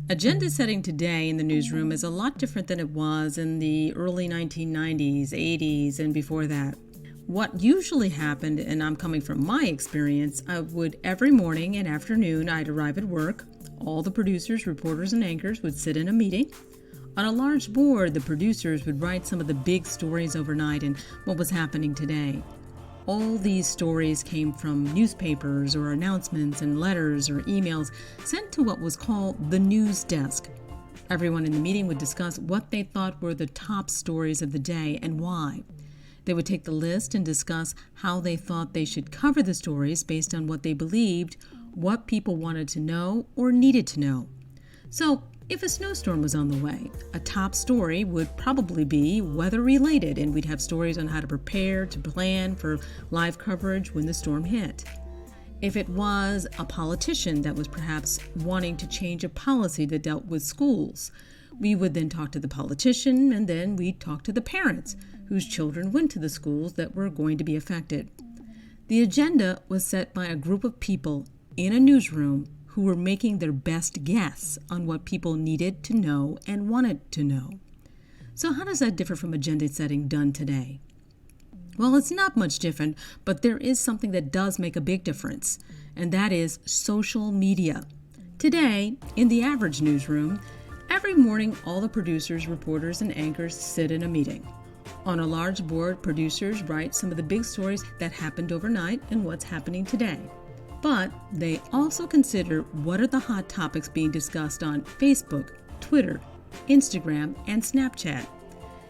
Agenda setting today in the newsroom is a lot different than it was in the early 1990s, 80s, and before that. What usually happened, and I'm coming from my experience, every morning and afternoon I'd arrive at work. All the producers, reporters, and anchors would sit in a meeting. On a large board, the producers would write some of the big stories overnight and what was happening today. All these stories came from newspapers or announcements and letters or emails sent to what was called the news desk. Everyone in the meeting would discuss what they thought were the top stories of the day and why. They would take the list and discuss how they thought they should cover the stories based on what they believed, what people wanted to know or needed to know. So, if a snowstorm was on the way, a top story would probably be weather-related, and we'd have stories on how to prepare, to plan for live coverage when the storm hit. If it was a politician that was perhaps wanting to change a policy that dealt with schools, we would then talk to the politician, and then we'd talk to the parents whose children went to the schools that were going to be affected. The agenda was set by a group of people in a newsroom who were making their best guess on what people needed to know and wanted to know. So how does that differ from agenda setting done today? Well, it's not much different, but there is something that does make a big difference, and that is social media. Today, in the average newsroom, every morning all the producers, reporters, and anchors sit in a meeting. On a large board, producers write some of the big stories that happened overnight and what's happening today. But they also consider what are the hot topics being discussed on Facebook, Twitter, Instagram, and Snapchat.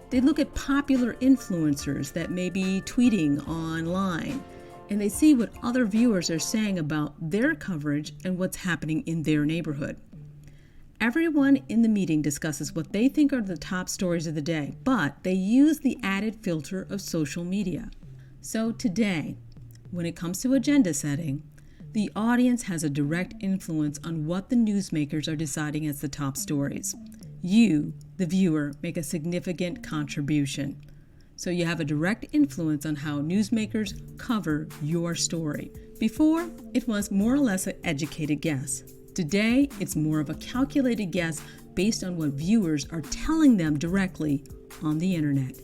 They look at popular influencers that may be tweeting online, and they see what other viewers are saying about their coverage and what's happening in their neighborhood. Everyone in the meeting discusses what they think are the top stories of the day, but they use the added filter of social media. So today, when it comes to agenda setting, the audience has a direct influence on what the newsmakers are deciding as the top stories. You, the viewer, make a significant contribution. So you have a direct influence on how newsmakers cover your story. Before, it was more or less an educated guess. Today, it's more of a calculated guess based on what viewers are telling them directly on the internet.